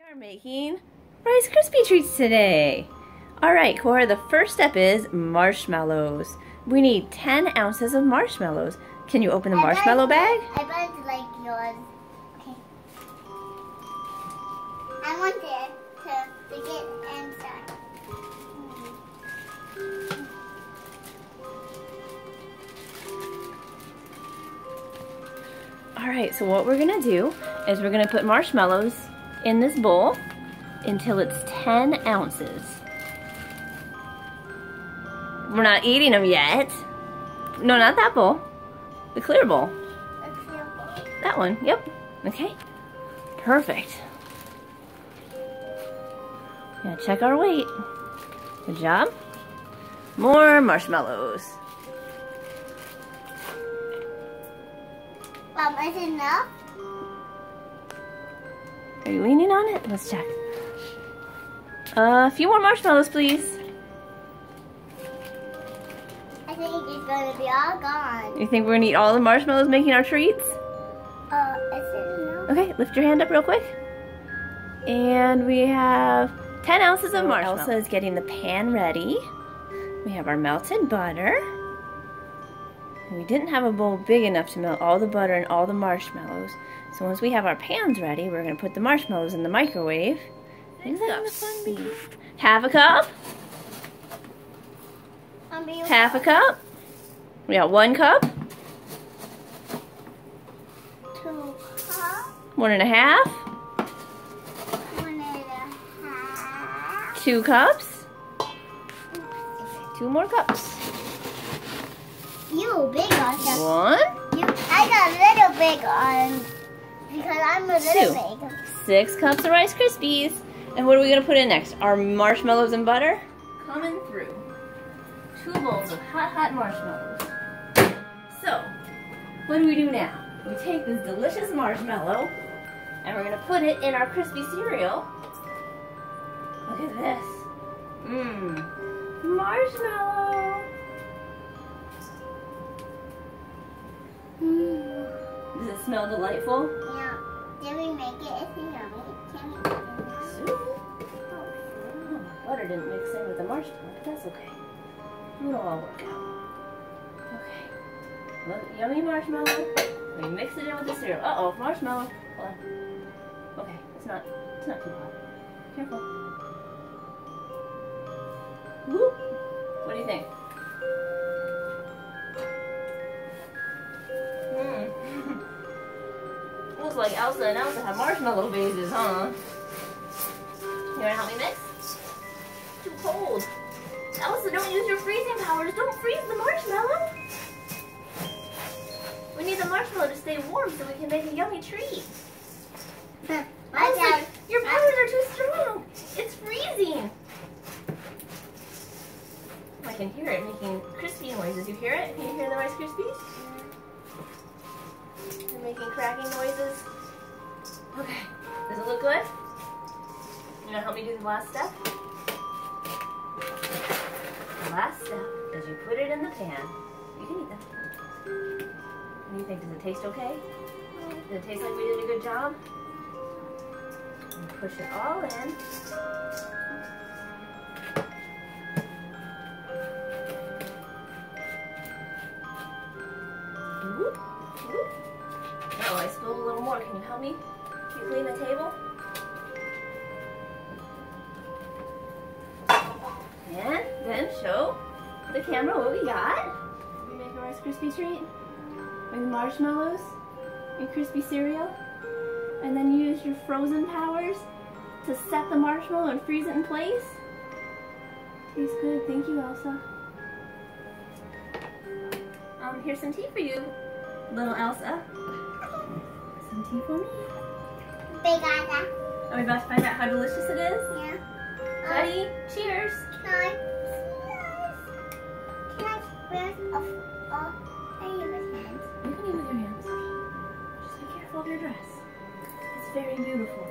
We are making Rice Krispy Treats today. Alright, Cora, the first step is marshmallows. We need 10 ounces of marshmallows. Can you open the marshmallow bag? I bet it's like yours. Okay. I want it to get inside. Alright, so what we're going to do is we're going to put marshmallows in this bowl until it's 10 ounces. We're not eating them yet. No, not that bowl. The clear bowl. The clear bowl. That one, yep. Okay. Perfect. Yeah, check our weight. Good job. More marshmallows. Is it enough? Are you leaning on it? Let's check. A few more marshmallows, please. I think it's going to be all gone. You think we're going to eat all the marshmallows making our treats? Is it enough? Okay, lift your hand up real quick. And we have 10 ounces of marshmallows. Elsa is getting the pan ready. We have our melted butter. We didn't have a bowl big enough to melt all the butter and all the marshmallows. So once we have our pans ready, we're going to put the marshmallows in the microwave. Half a cup. Half a cup. We got 1 cup. 2 cups. 1.5. 1.5. 2 cups. 2 more cups. You big on them. 1. I got a little big on because I'm a little 2. big. 6 cups of Rice Krispies. And what are we going to put in next? Our marshmallows and butter? Coming through. 2 bowls of hot marshmallows. So, what do we do now? We take this delicious marshmallow and we're going to put it in our crispy cereal. Look at this. Mmm. Marshmallow. Does it smell delightful? Yeah. Did we make it? It's yummy. Can we eat it now? Soup? Oh, butter didn't mix in with the marshmallow, but that's okay. It'll all work out. Okay. Look, yummy marshmallow. We mix it in with the cereal. Uh-oh, marshmallow. Hold on. Okay, it's not too hot. Careful. Woo! What do you think? Looks like Elsa and Elsa have marshmallow bases, huh? You wanna help me mix? Too cold. Elsa, don't use your freezing powers. Don't freeze the marshmallow. We need the marshmallow to stay warm so we can make a yummy treat. Elsa, your powers are too strong. It's freezing. I can hear it making crispy noises. You hear it? Can you hear the Rice Krispies? They're making cracking noises. Okay. Does it look good? You gonna help me do the last step? The last step is you put it in the pan. You can eat them. What do you think? Does it taste okay? Does it taste like we did a good job? And push it all in. Whoop, whoop. Uh-oh, I spilled a little more. Can you help me? Can you clean the table? And then show the camera what we got. We make a Rice Krispy treat with marshmallows and crispy cereal. And then you use your frozen powers to set the marshmallow and freeze it in place. Tastes good. Thank you, Elsa. Here's some tea for you, little Elsa. Some tea for me. Big Elsa. Are we about to find out how delicious it is? Yeah. Ready? Cheers. Can I with hands? You can eat with your hands. Just be careful of your dress. It's very beautiful.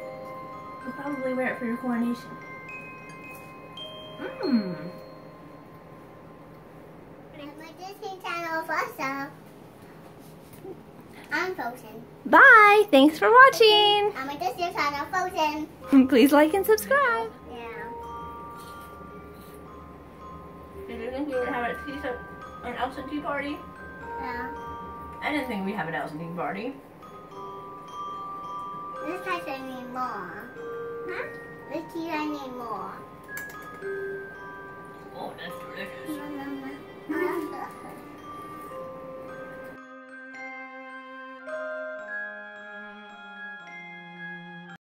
You'll probably wear it for your coronation. Mmm. My Disney Channel also. I'm Frozen. Bye. Thanks for watching. I'm a this year's channel, Frozen. Please like and subscribe. Yeah. Did you think we would have an Elsa tea party? Yeah. I didn't think we'd have an Elsa tea party. This is